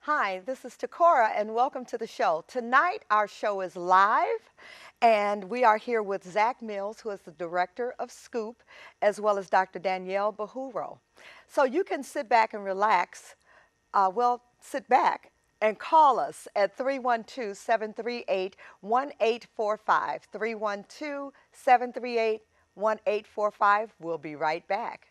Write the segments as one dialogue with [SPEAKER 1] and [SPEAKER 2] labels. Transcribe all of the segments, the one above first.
[SPEAKER 1] Hi, this is Tecora, and welcome to the show. Tonight, our show is live, and we are here with Zach Mills, who is the director of Scoop, as well as Dr. Danielle Bahuro. So you can sit back and relax. Sit back and call us at 312 738 1845. 312 738 1845. We'll be right back.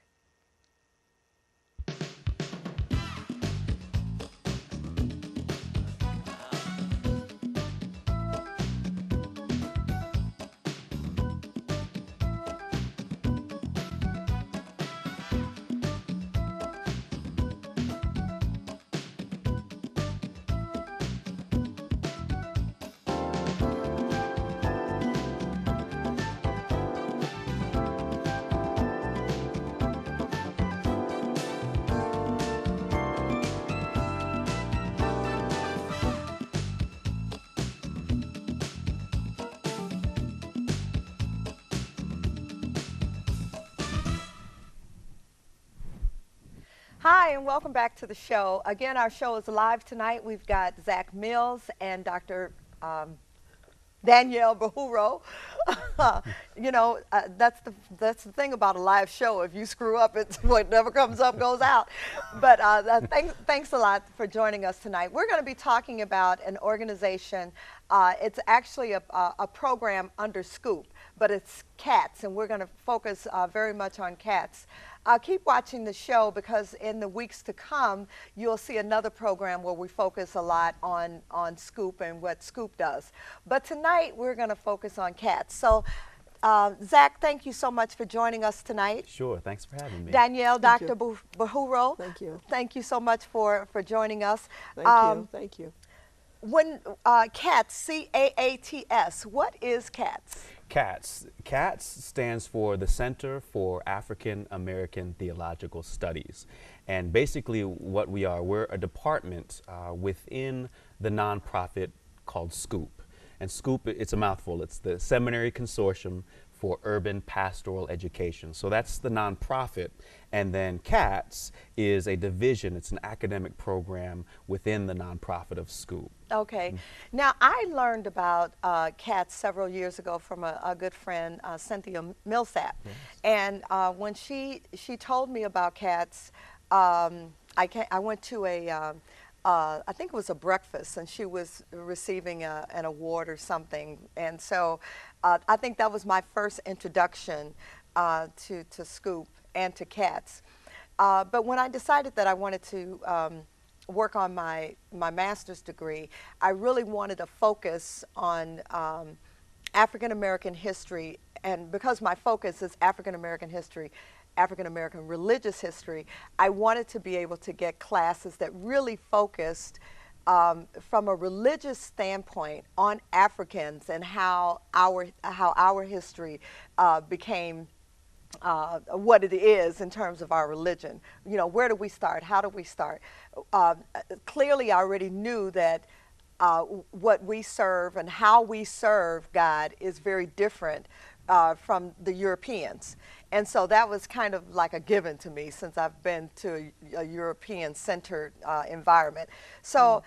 [SPEAKER 1] Hi, and welcome back to the show. Again, our show is live tonight. We've got Zach Mills and Dr. Danielle Bahuro. That's the thing about a live show. If you screw up, it's whatever comes up goes out. But thanks a lot for joining us tonight. We're going to be talking about an organization. It's actually a program under Scoop, but it's cats, and we're going to focus very much on cats. Keep watching the show because in the weeks to come, you'll see another program where we focus a lot on Scoop and what Scoop does. But tonight, we're going to focus on cats. So, Zach, thank you so much for joining us tonight.
[SPEAKER 2] Sure, thanks for having me.
[SPEAKER 1] Danielle,
[SPEAKER 3] Thank
[SPEAKER 1] Dr. Bahuro.
[SPEAKER 3] Thank you.
[SPEAKER 1] Thank you so much for joining us.
[SPEAKER 3] Thank you.
[SPEAKER 1] When CATS, C-A-A-T-S, what is CATS?
[SPEAKER 2] CATS stands for the Center for African American Theological Studies. And basically what we are, we're a department within the nonprofit called Scoop. And Scoop, it's a mouthful. It's the Seminary Consortium for Urban Pastoral Education. So that's the nonprofit. And then CATS is a division. It's an academic program within the nonprofit of Scoop.
[SPEAKER 1] Okay. Now, I learned about CATS several years ago from a good friend, Cynthia Millsap.
[SPEAKER 2] Yes.
[SPEAKER 1] And when she told me about CATS, I went to I think it was a breakfast, and she was receiving an award or something. And so I think that was my first introduction to Scoop and to CATS. But when I decided that I wanted to work on my master's degree, I really wanted to focus on African American history. And because my focus is African American history, African American religious history, I wanted to be able to get classes that really focused from a religious standpoint on Africans and how our history became what it is in terms of our religion. You know, where do we start? How do we start? Clearly, I already knew that what we serve and how we serve God is very different from the Europeans. And so that was kind of like a given to me since I've been to a European-centered environment. So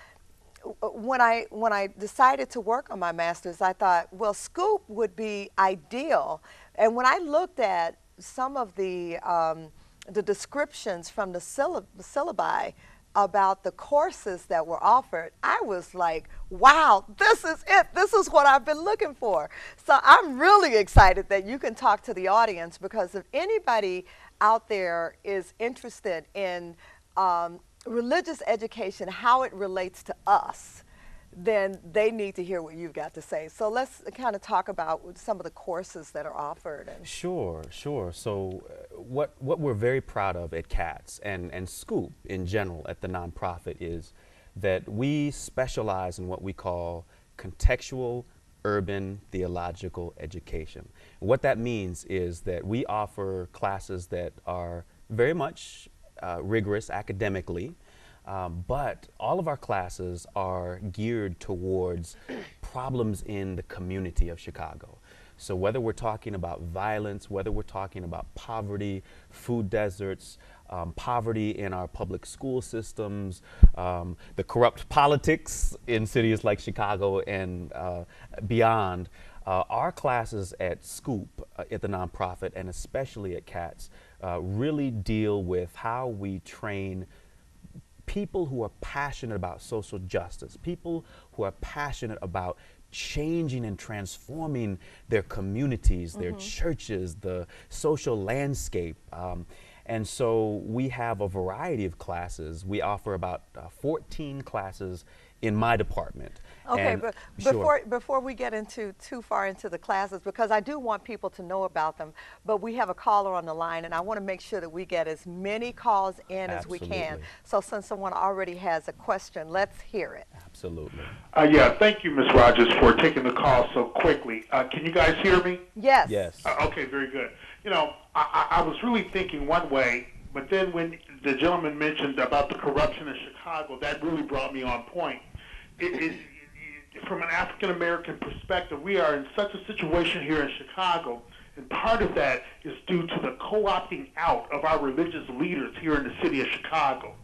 [SPEAKER 1] when I decided to work on my master's, I thought, well, Scoop would be ideal. And when I looked at some of the descriptions from the syllabi about the courses that were offered, I was like, wow, this is it. This is what I've been looking for. So I'm really excited that you can talk to the audience, because if anybody out there is interested in religious education, how it relates to us, then they need to hear what you've got to say. So let's kind of talk about some of the courses that are offered.
[SPEAKER 2] Sure. So what we're very proud of at CATS and Scoop in general at the nonprofit is that we specialize in what we call contextual urban theological education. What that means is that we offer classes that are very much rigorous academically, but all of our classes are geared towards problems in the community of Chicago. So whether we're talking about violence, whether we're talking about poverty, food deserts, poverty in our public school systems, the corrupt politics in cities like Chicago and beyond. Our classes at Scoop, at the nonprofit, and especially at CATS, really deal with how we train people who are passionate about social justice, people who are passionate about changing and transforming their communities, their churches, the social landscape. And so we have a variety of classes. We offer about 14 classes in my department.
[SPEAKER 1] Okay,
[SPEAKER 2] And
[SPEAKER 1] but
[SPEAKER 2] sure.
[SPEAKER 1] before we get into too far into the classes, because I do want people to know about them, but we have a caller on the line, and I want to make sure that we get as many calls in as we can.
[SPEAKER 2] Absolutely.
[SPEAKER 1] So since someone already has a question, let's hear it.
[SPEAKER 2] Absolutely.
[SPEAKER 3] Yeah, thank you, Ms. Rogers, for taking the call so quickly. Can you guys hear me?
[SPEAKER 1] Yes.
[SPEAKER 2] Yes.
[SPEAKER 3] Okay, very good. You know, I was really thinking one way, but then when the gentleman mentioned about the corruption in Chicago, that really brought me on point. From an African-American perspective, we are in such a situation here in Chicago, and part of that is due to the co-opting out of our religious leaders here in the city of Chicago.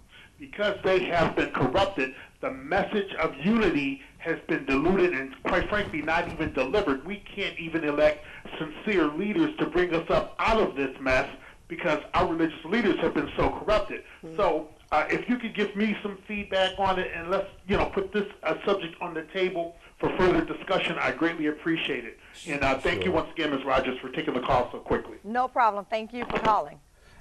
[SPEAKER 3] Because they have been corrupted, the message of unity has been diluted and, quite frankly, not even delivered. We can't even elect sincere leaders to bring us up out of this mess because our religious leaders have been so corrupted. So if you could give me some feedback on it and let's, put this subject on the table for further discussion, I greatly appreciate it. And thank you once again, Ms. Rogers, for taking the call so quickly.
[SPEAKER 1] No problem. Thank you for calling.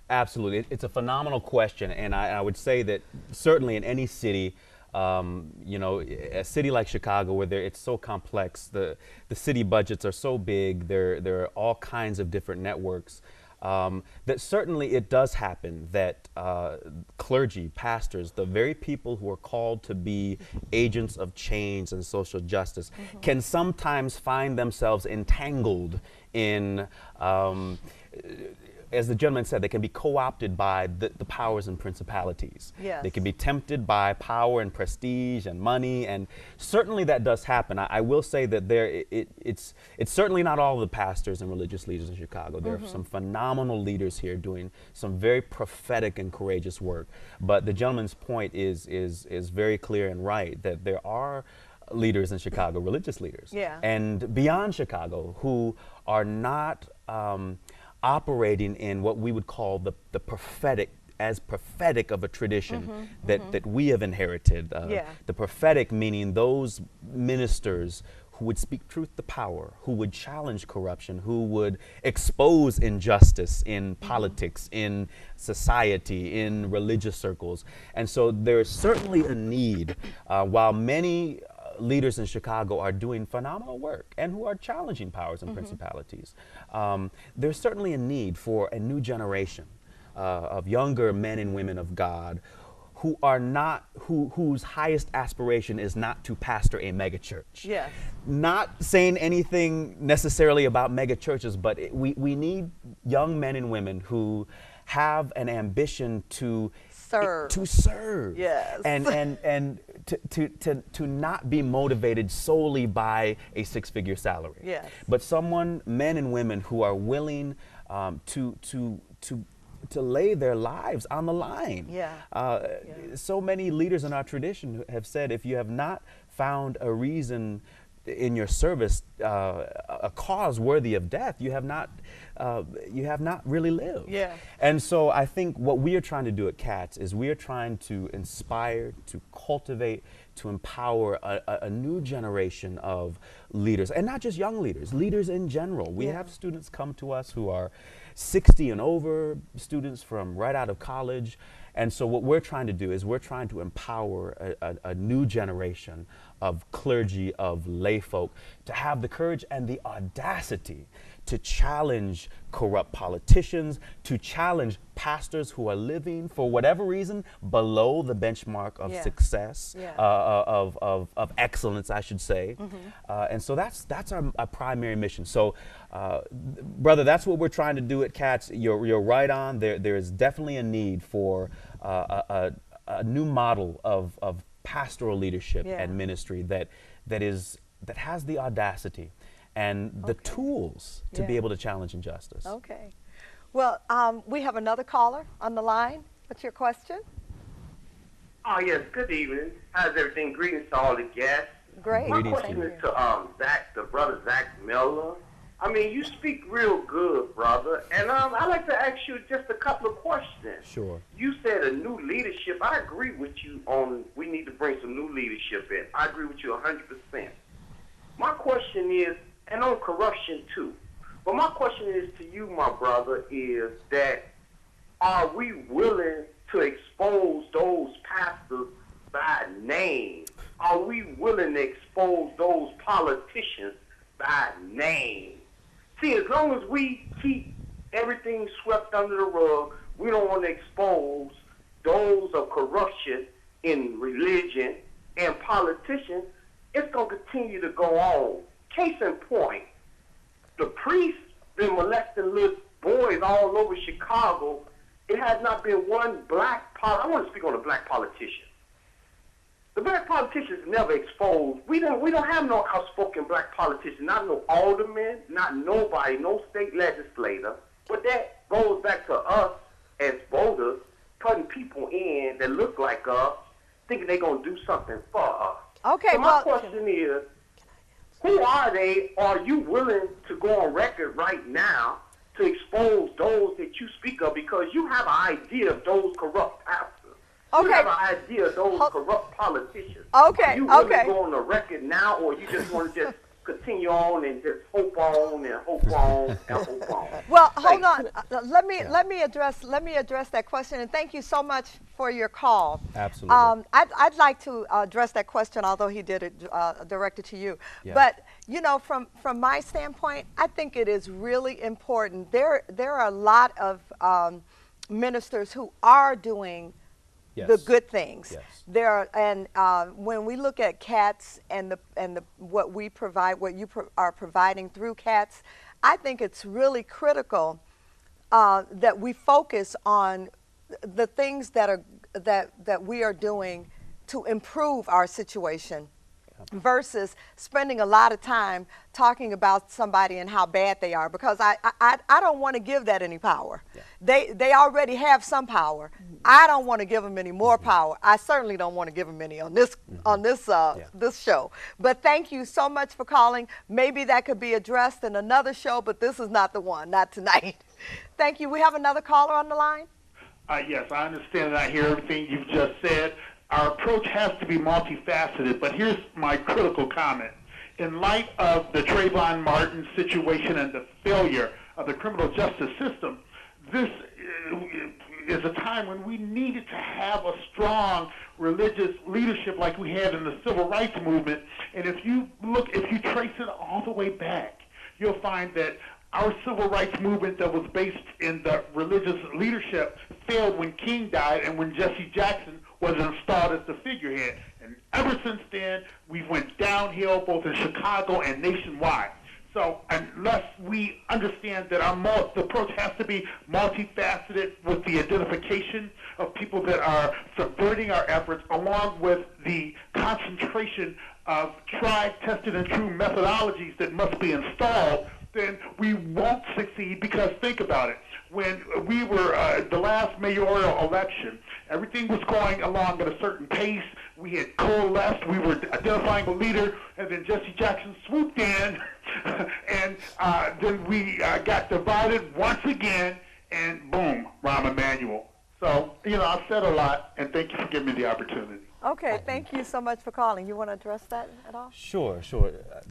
[SPEAKER 2] Absolutely. It's a phenomenal question, and I would say that certainly in any city, a city like Chicago where it's so complex, the city budgets are so big, there are all kinds of different networks, that certainly it does happen that clergy, pastors, the very people who are called to be agents of change and social justice can sometimes find themselves entangled in as the gentleman said, they can be co-opted by the powers and principalities.
[SPEAKER 1] Yes.
[SPEAKER 2] They can be tempted by power and prestige and money, and certainly that does happen. I will say that it's certainly not all of the pastors and religious leaders in Chicago. There are some phenomenal leaders here doing some very prophetic and courageous work. But the gentleman's point is very clear and right, that there are leaders in Chicago, religious leaders, and beyond Chicago, who are not operating in what we would call the prophetic, as prophetic of a tradition that we have inherited. The prophetic meaning those ministers who would speak truth to power, who would challenge corruption, who would expose injustice in politics, in society, in religious circles. And so there's certainly a need, while many leaders in Chicago are doing phenomenal work and who are challenging powers and principalities. There's certainly a need for a new generation of younger men and women of God who are not, whose highest aspiration is not to pastor a megachurch.
[SPEAKER 1] Yes.
[SPEAKER 2] Not saying anything necessarily about megachurches, but we need young men and women who have an ambition to serve.
[SPEAKER 1] Yes.
[SPEAKER 2] And to not be motivated solely by a six-figure salary.
[SPEAKER 1] Yes.
[SPEAKER 2] But men and women who are willing to lay their lives on the line. So many leaders in our tradition have said, if you have not found a reason in your service, a cause worthy of death, you have not really lived. And so I think what we are trying to do at CATS is we are trying to inspire, to cultivate, to empower a new generation of leaders, and not just young leaders, leaders in general. We have students come to us who are 60 and over, students from right out of college. And so what we're trying to do is we're trying to empower a new generation of clergy, of lay folk, to have the courage and the audacity to challenge corrupt politicians, to challenge pastors who are living, for whatever reason, below the benchmark of success, of excellence, I should say. And so that's our primary mission. So, brother, that's what we're trying to do at CATS. You're right on. There is definitely a need for a new model of pastoral leadership and ministry that has the audacity and the tools to be able to challenge injustice.
[SPEAKER 1] Okay. Well, we have another caller on the line. What's your question?
[SPEAKER 4] Oh, yes, good evening. How's everything? Greetings to all the guests.
[SPEAKER 1] Great.
[SPEAKER 4] My
[SPEAKER 2] Greetings to
[SPEAKER 4] question
[SPEAKER 2] you.
[SPEAKER 4] is to Zach, the brother Zach Miller. I mean, you speak real good, brother. And I'd like to ask you just a couple of questions.
[SPEAKER 2] Sure.
[SPEAKER 4] You said a new leadership. I agree with you on we need to bring some new leadership in. I agree with you 100%. My question is, and on corruption too, but my question is to you, my brother, is that are we willing to expose those pastors by name? Are we willing to expose those politicians by name? See, as long as we keep everything swept under the rug, we don't want to expose those of corruption in religion and politicians. It's going to continue to go on. Case in point, the priests been molesting little boys all over Chicago. It has not been one I want to speak on a black politician. The black politicians never exposed. We don't have no outspoken black politician, not no alderman, not nobody, no state legislator. But that goes back to us as voters putting people in that look like us, thinking they're going to do something for us.
[SPEAKER 1] Okay,
[SPEAKER 4] So my question is, who are they? Are you willing to go on record right now to expose those that you speak of, because you have an idea of those corrupt pastors?
[SPEAKER 1] Okay.
[SPEAKER 4] You have an idea of those corrupt politicians.
[SPEAKER 1] Okay,
[SPEAKER 4] Are you willing
[SPEAKER 1] okay.
[SPEAKER 4] to go on the record now, or you just want to just continue on and just hope on and hope on and hope on?
[SPEAKER 1] Well,
[SPEAKER 4] Thank
[SPEAKER 1] hold
[SPEAKER 4] you.
[SPEAKER 1] on. Let me address that question, and thank you so much for your call.
[SPEAKER 2] Absolutely.
[SPEAKER 1] I'd like to address that question, although he did it directed to you.
[SPEAKER 2] Yeah.
[SPEAKER 1] But you know, from my standpoint, I think it is really important. There are a lot of ministers who are doing
[SPEAKER 2] Yes.
[SPEAKER 1] the good things.
[SPEAKER 2] Yes.
[SPEAKER 1] There are, and when we look at CATS and the what we provide, what you are providing through CATS, I think it's really critical that we focus on the things that we are doing to improve our situation, versus spending a lot of time talking about somebody and how bad they are, because I don't want to give that any power. Yeah. They already have some power. I don't want to give them any more power. I certainly don't want to give them any on this this show. But thank you so much for calling. Maybe that could be addressed in another show, but this is not the one, not tonight. Thank you. We have another caller on the line.
[SPEAKER 3] Yes, I understand and I hear everything you've just said. Our approach has to be multifaceted, but here's my critical comment. In light of the Trayvon Martin situation and the failure of the criminal justice system, this is a time when we needed to have a strong religious leadership like we had in the civil rights movement. And if you trace it all the way back, you'll find that our civil rights movement that was based in the religious leadership failed when King died and when Jesse Jackson was installed as the figurehead. And ever since then, we went downhill both in Chicago and nationwide. So unless we understand that the approach has to be multifaceted with the identification of people that are subverting our efforts, along with the concentration of tried, tested, and true methodologies that must be installed, then we won't succeed. Because think about it. When we were the last mayoral election, everything was going along at a certain pace. We had coalesced. We were identifying a leader, and then Jesse Jackson swooped in, and then we got divided once again, and boom, Rahm Emanuel. So, I've said a lot, and thank you for giving me the opportunity.
[SPEAKER 1] Okay, thank you so much for calling. You want to address that at all?
[SPEAKER 2] Sure.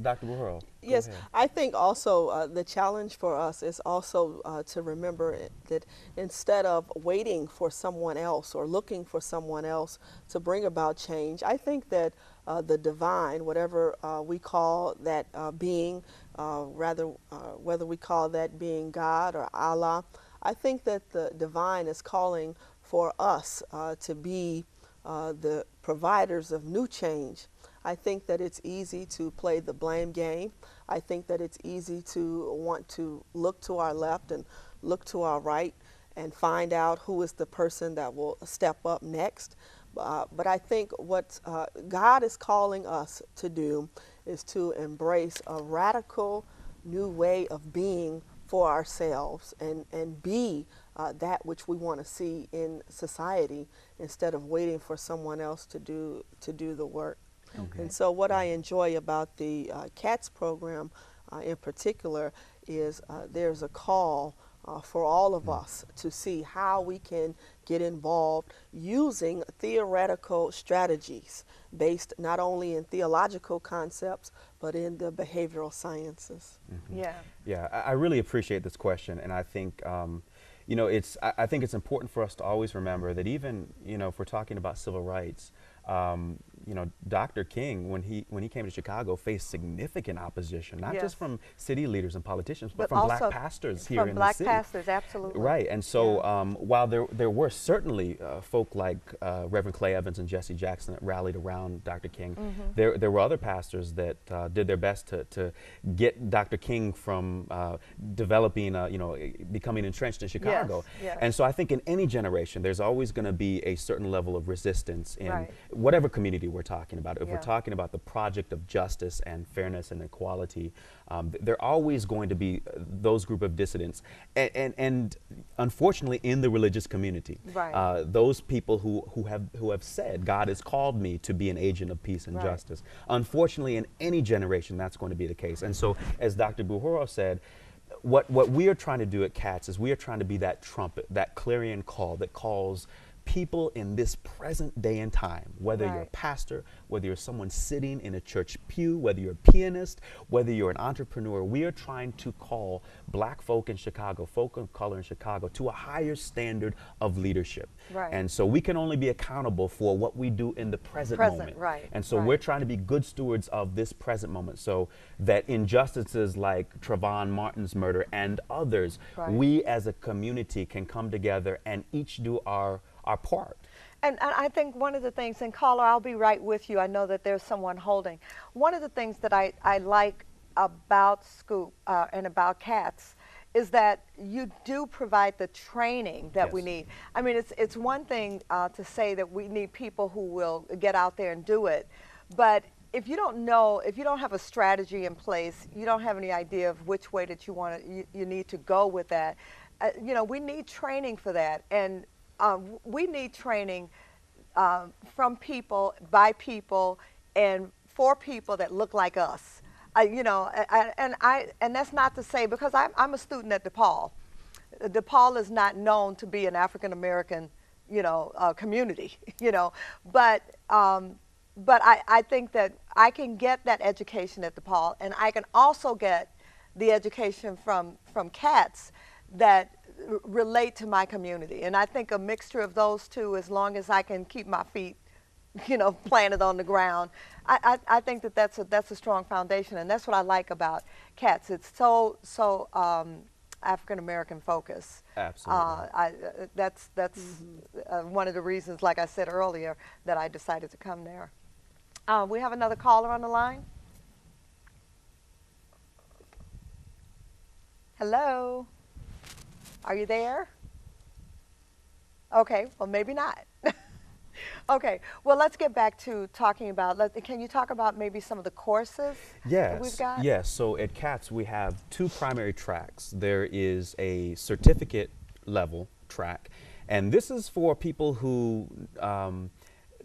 [SPEAKER 2] Dr. Burrell.
[SPEAKER 5] Yes, I think also the challenge for us is also to remember that instead of waiting for someone else or looking for someone else to bring about change, I think that the divine, whatever we call that being, whether we call that being God or Allah, I think that the divine is calling for us to be the providers of new change. I think that it's easy to play the blame game. I think that it's easy to want to look to our left and look to our right and find out who is the person that will step up next. But I think what God is calling us to do is to embrace a radical new way of being for ourselves and be that which we want to see in society instead of waiting for someone else to do the work.
[SPEAKER 1] Okay.
[SPEAKER 5] And so what I enjoy about the CATS program in particular is there's a call for all of us to see how we can get involved using theoretical strategies based not only in theological concepts but in the behavioral sciences.
[SPEAKER 1] Yeah.
[SPEAKER 2] Yeah, I really appreciate this question, and I think you know, I think it's important for us to always remember that even, you know, if we're talking about civil rights, you know, Dr. King, when he came to Chicago, faced significant opposition, not
[SPEAKER 1] Yes.
[SPEAKER 2] just from city leaders and politicians,
[SPEAKER 1] But
[SPEAKER 2] but from black
[SPEAKER 1] also
[SPEAKER 2] pastors here
[SPEAKER 1] from
[SPEAKER 2] in
[SPEAKER 1] black
[SPEAKER 2] the city.
[SPEAKER 1] pastors, absolutely.
[SPEAKER 2] Right, and so
[SPEAKER 1] Yeah.
[SPEAKER 2] while there were certainly folk like Reverend Clay Evans and Jesse Jackson that rallied around Dr. King, there were other pastors that did their best to get Dr. King from developing, you know, becoming entrenched in Chicago.
[SPEAKER 1] Yes.
[SPEAKER 2] And so I think in any generation, there's always going to be a certain level of resistance in
[SPEAKER 1] Right.
[SPEAKER 2] whatever community we're talking about. If
[SPEAKER 1] Yeah.
[SPEAKER 2] we're talking about the project of justice and fairness and equality, there are always going to be those group of dissidents. And unfortunately, in the religious community,
[SPEAKER 1] Right.
[SPEAKER 2] those people who have said, God has called me to be an agent of peace and
[SPEAKER 1] Right.
[SPEAKER 2] justice. Unfortunately, in any generation, that's going to be the case. And so, as Dr. Buhoro said, what we are trying to do at CATS is we are trying to be that trumpet, that clarion call that calls people in this present day and time, whether you're a
[SPEAKER 1] Right.
[SPEAKER 2] pastor, whether you're someone sitting in a church pew, whether you're a pianist, whether you're an entrepreneur, we are trying to call black folk in Chicago, folk of color in Chicago, to a higher standard of leadership.
[SPEAKER 1] Right.
[SPEAKER 2] And so we can only be accountable for what we do in the present moment.
[SPEAKER 1] Right,
[SPEAKER 2] And so
[SPEAKER 1] right.
[SPEAKER 2] we're trying to be good stewards of this present moment so that injustices like Trayvon Martin's murder and others,
[SPEAKER 1] Right.
[SPEAKER 2] we as a community can come together and each do our part.
[SPEAKER 1] And I think one of the things, and caller, I'll be right with you. I know that there's someone holding. One of the things that I like about Scoop and about CATS is that you do provide the training that we
[SPEAKER 2] Yes.
[SPEAKER 1] need. I mean, it's one thing to say that we need people who will get out there and do it, but if you don't know, if you don't have a strategy in place, you don't have any idea of which way that you need to go with that. You know, we need training for that, and we need training from people, by people, and for people that look like us. You know, and that's not to say, because I'm a student at DePaul. DePaul is not known to be an African American, you know, community. You know, but I think that I can get that education at DePaul, and I can also get the education from CATS that relate to my community. And I think a mixture of those two, as long as I can keep my feet, you know, planted on the ground, I think that that's a strong foundation. And that's what I like about CATS. It's so African American focus.
[SPEAKER 2] Absolutely.
[SPEAKER 1] That's one of the reasons, like I said earlier, that I decided to come there. We have another caller on the line. Hello. Are you there? Okay, well, maybe not. Okay, well, let's get back to talking about, can you talk about maybe some of the courses that we've got?
[SPEAKER 2] Yes, so at CATS we have two primary tracks. There is a certificate level track, and this is for people who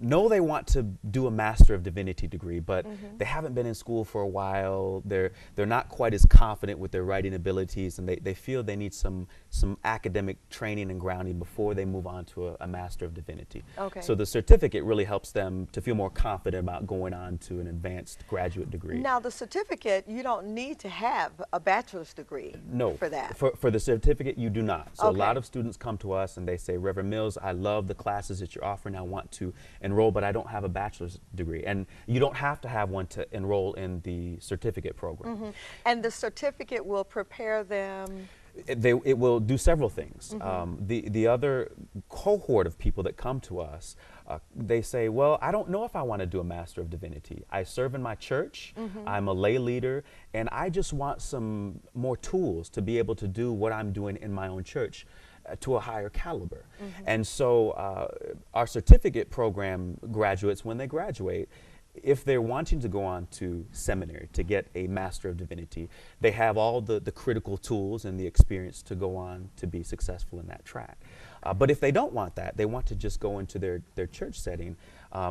[SPEAKER 2] know they want to do a Master of Divinity degree, but they haven't been in school for a while. They're not quite as confident with their writing abilities, and they feel they need some academic training and grounding before they move on to a Master of Divinity.
[SPEAKER 1] Okay.
[SPEAKER 2] So the certificate really helps them to feel more confident about going on to an advanced graduate degree.
[SPEAKER 1] Now, the certificate, you don't need to have a bachelor's degree for that.
[SPEAKER 2] For the certificate, you do not. So
[SPEAKER 1] Okay.
[SPEAKER 2] a lot of students come to us and they say, Reverend Mills, I love the classes that you're offering. I want to enroll, but I don't have a bachelor's degree. And you don't have to have one to enroll in the certificate program.
[SPEAKER 1] And the certificate will prepare them.
[SPEAKER 2] It will do several things. The other cohort of people that come to us, they say, well, I don't know if I want to do a Master of Divinity. I serve in my church, I'm a lay leader, and I just want some more tools to be able to do what I'm doing in my own church to a higher caliber. And so our certificate program graduates, when they graduate, if they're wanting to go on to seminary to get a Master of Divinity, they have all the critical tools and the experience to go on to be successful in that track. But if they don't want that, they want to just go into their church setting,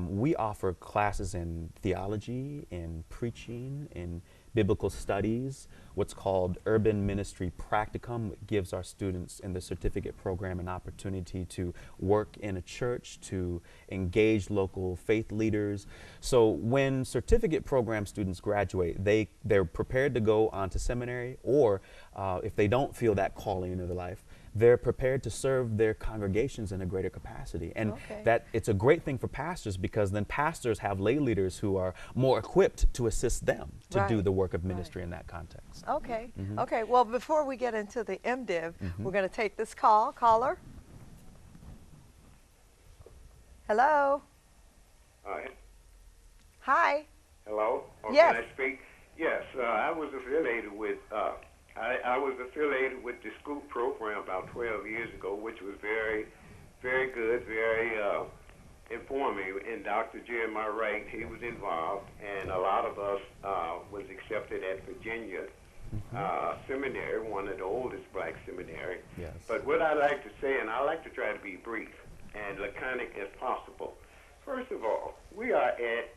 [SPEAKER 2] we offer classes in theology, in preaching, in biblical studies, what's called urban ministry practicum. It gives our students in the certificate program an opportunity to work in a church, to engage local faith leaders. So when certificate program students graduate, they're prepared to go on to seminary, or if they don't feel that calling into their life, they're prepared to serve their congregations in a greater capacity. And that it's a great thing for pastors, because then pastors have lay leaders who are more equipped to assist them to do the work of ministry in that context.
[SPEAKER 1] Okay. Okay. Well, before we get into the MDiv, we're going to take this call. Caller? Hello? Hi.
[SPEAKER 6] Hello? Or
[SPEAKER 1] Yes.
[SPEAKER 6] Can I speak? Yes, I was affiliated with I was affiliated with the school program about 12 years ago, which was very, very good, very informative. And Dr. Jeremiah Wright, he was involved, and a lot of us was accepted at Virginia Seminary, one of the oldest black seminary.
[SPEAKER 2] Yes.
[SPEAKER 6] But what I like to say, and I like to try to be brief and laconic as possible. First of all, we are at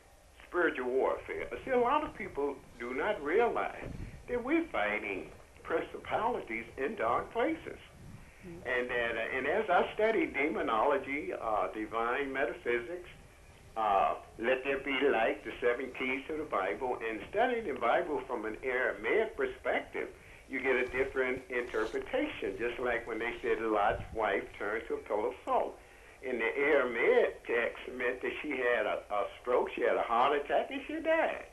[SPEAKER 6] spiritual warfare. See, a lot of people do not realize that we're fighting principalities in dark places. And that, and as I study demonology, divine metaphysics, let there be light, the 7 keys to the Bible, and studying the Bible from an Aramaic perspective, you get a different interpretation, just like when they said Lot's wife turned to a pillar of salt. In the Aramaic text meant that she had a stroke, she had a heart attack, and she died.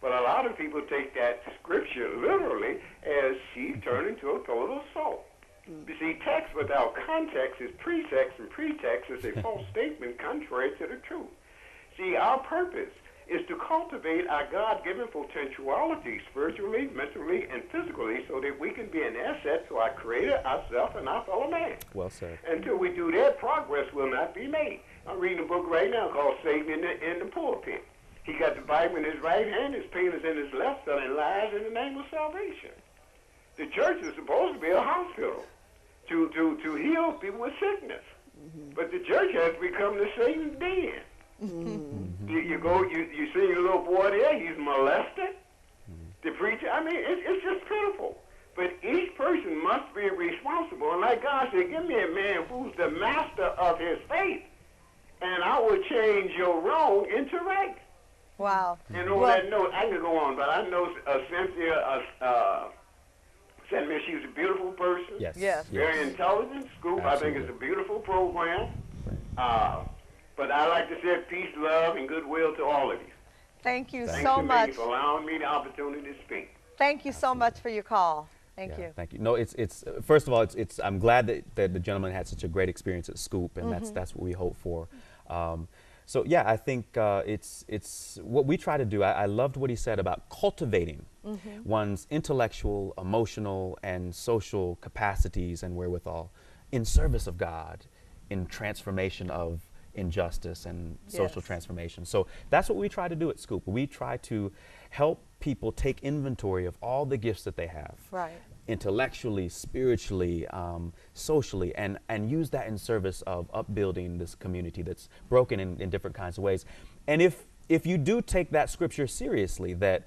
[SPEAKER 6] But a lot of people take that scripture literally as she turned into a pillar of salt. You see, text without context is pretext, and pretext is a false statement contrary to the truth. See, our purpose is to cultivate our God-given potentiality spiritually, mentally, and physically, so that we can be an asset to our Creator, ourselves, and our fellow man.
[SPEAKER 2] Well said.
[SPEAKER 6] Until we do that, progress will not be made. I'm reading a book right now called Satan in the Pulpit. He got the Bible in his right hand, his pen is in his left, telling lies in the name of salvation. The church is supposed to be a hospital to heal people with sickness. But the church has become the Satan's den. You go, you see your little boy there, he's molested. The preacher, I mean, it's just pitiful. But each person must be responsible. And like God said, give me a man who's the master of his faith, and I will change your wrong into right.
[SPEAKER 1] Wow.
[SPEAKER 6] And on that note, I can go on, but I know Cynthia sent me, she's a beautiful person.
[SPEAKER 2] Yes.
[SPEAKER 1] Yes.
[SPEAKER 6] Very intelligent. Scoop, I think it's a beautiful program. But I like to say peace, love, and goodwill to all of you.
[SPEAKER 1] Thank you
[SPEAKER 6] Thanks
[SPEAKER 1] so
[SPEAKER 6] to
[SPEAKER 1] much.
[SPEAKER 6] me for allowing me the opportunity to speak.
[SPEAKER 1] Thank you so much for your call. Thank you.
[SPEAKER 2] Thank you. No, it's first of all, it's I'm glad that the gentleman had such a great experience at Scoop, and that's what we hope for. So yeah, I think it's what we try to do. I loved what he said about cultivating one's intellectual, emotional, and social capacities and wherewithal in service of God, in transformation of injustice and social transformation. So that's what we try to do at Scoop. We try to help people take inventory of all the gifts that they have. Right. Intellectually, spiritually, socially, and use that in service of upbuilding this community that's broken in different kinds of ways. And if you do take that scripture seriously, that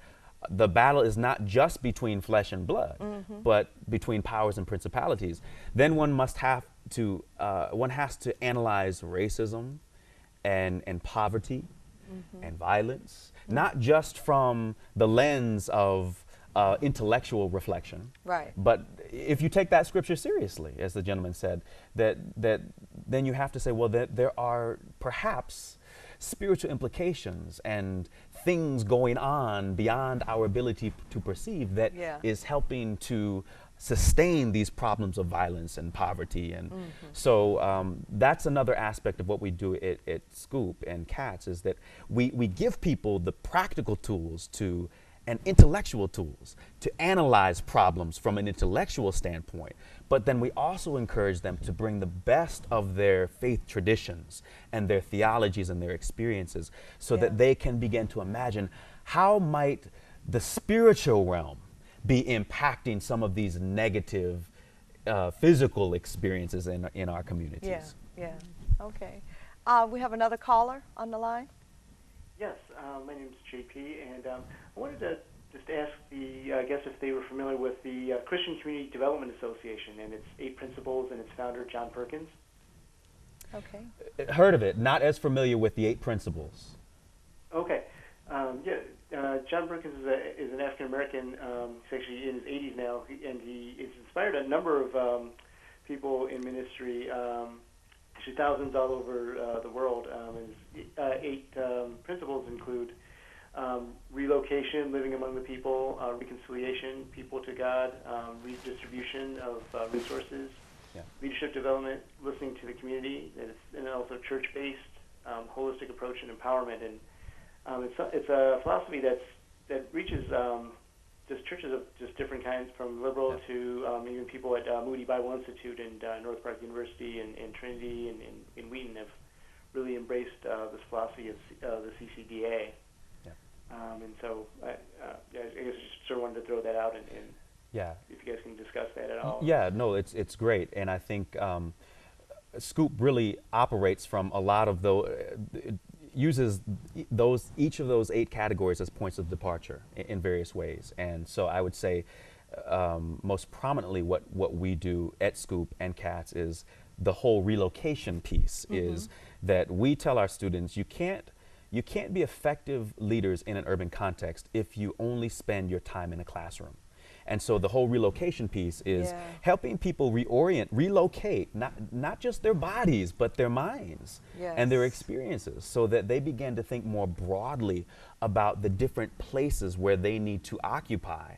[SPEAKER 2] the battle is not just between flesh and blood, but between powers and principalities, then one has to analyze racism and poverty and violence, not just from the lens of intellectual reflection. Right. But if you take that scripture seriously, as the gentleman said, that then you have to say, well, that there are perhaps spiritual implications and things going on beyond our ability to perceive that is helping to sustain these problems of violence and poverty. And so that's another aspect of what we do at Scoop and CATS, is that we give people the practical tools to and intellectual tools to analyze problems from an intellectual standpoint. But then we also encourage them to bring the best of their faith traditions and their theologies and their experiences so that they can begin to imagine how might the spiritual realm be impacting some of these negative physical experiences in our communities.
[SPEAKER 1] Yeah. Okay. We have another caller on the line.
[SPEAKER 7] Yes, my name is JP, and I wanted to just ask the guests if they were familiar with the Christian Community Development Association and its 8 principles and its founder, John Perkins.
[SPEAKER 1] Okay.
[SPEAKER 2] Heard of it, not as familiar with the 8 principles.
[SPEAKER 7] Okay. John Perkins is an African American. He's actually in his 80s now, and he has inspired a number of people in ministry. Actually, thousands all over the world. His 8 principles include relocation, living among the people, reconciliation, people to God, redistribution of resources, leadership development, listening to the community, and also church-based, holistic approach and empowerment. And it's a philosophy that reaches just churches of just different kinds, from liberal to even people at Moody Bible Institute and North Park University and Trinity and Wheaton have really embraced this philosophy of the CCDA. And so I guess I just sort of wanted to throw that out and if you guys can discuss that at all.
[SPEAKER 2] Yeah, no, it's great. And I think Scoop really operates from a lot of those, uses each of those 8 categories as points of departure in various ways. And so I would say most prominently what we do at Scoop and CATS is the whole relocation piece. Is that we tell our students, you can't be effective leaders in an urban context if you only spend your time in a classroom. And so the whole relocation piece is helping people relocate, not just their bodies, but their minds and their experiences, so that they begin to think more broadly about the different places where they need to occupy,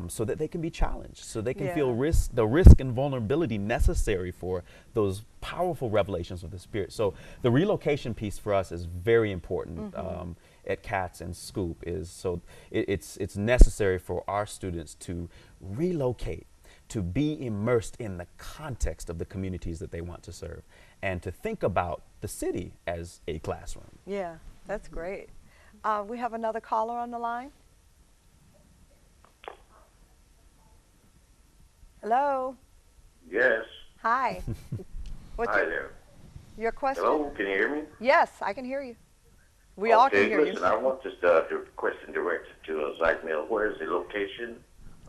[SPEAKER 2] so that they can be challenged, so they can feel the risk and vulnerability necessary for those powerful revelations of the Spirit. So the relocation piece for us is very important. At CATS and Scoop is so it's necessary for our students to relocate, to be immersed in the context of the communities that they want to serve, and to think about the city as a classroom.
[SPEAKER 1] Yeah, that's great. We have another caller on the line. Hello.
[SPEAKER 8] Yes.
[SPEAKER 1] Hi.
[SPEAKER 8] Hi there.
[SPEAKER 1] Your question?
[SPEAKER 8] Hello, can you hear me?
[SPEAKER 1] Yes, I can hear you. We all can hear
[SPEAKER 8] listen,
[SPEAKER 1] you.
[SPEAKER 8] I want this question directed to Zach Mill. Where is the location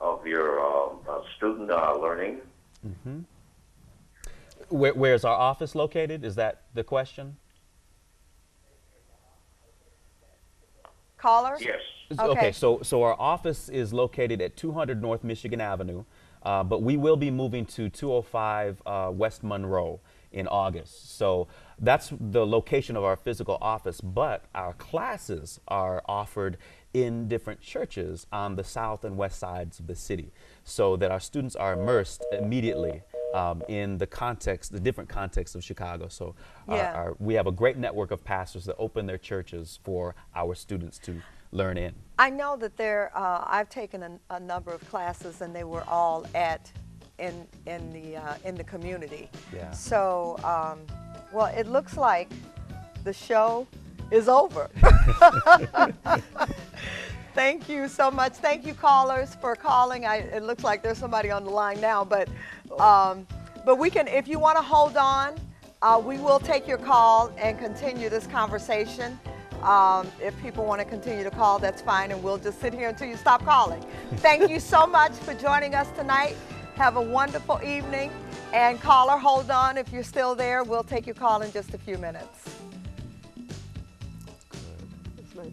[SPEAKER 8] of your student learning?
[SPEAKER 2] Where's our office located? Is that the question?
[SPEAKER 1] Caller?
[SPEAKER 8] Yes.
[SPEAKER 2] Okay, so our office is located at 200 North Michigan Avenue, but we will be moving to 205 West Monroe in August. So that's the location of our physical office, but our classes are offered in different churches on the south and west sides of the city, so that our students are immersed immediately in the different contexts of Chicago. So we have a great network of pastors that open their churches for our students to learn in.
[SPEAKER 1] I know that I've taken a number of classes, and they were all in the community.
[SPEAKER 2] Yeah.
[SPEAKER 1] So, well, it looks like the show is over. Thank you so much. Thank you, callers, for calling. It looks like there's somebody on the line now, but we can, if you want to hold on, we will take your call and continue this conversation. If people want to continue to call, that's fine, and we'll just sit here until you stop calling. Thank you so much for joining us tonight. Have a wonderful evening. And caller, hold on. If you're still there, we'll take your call in just a few minutes.
[SPEAKER 5] That's nice.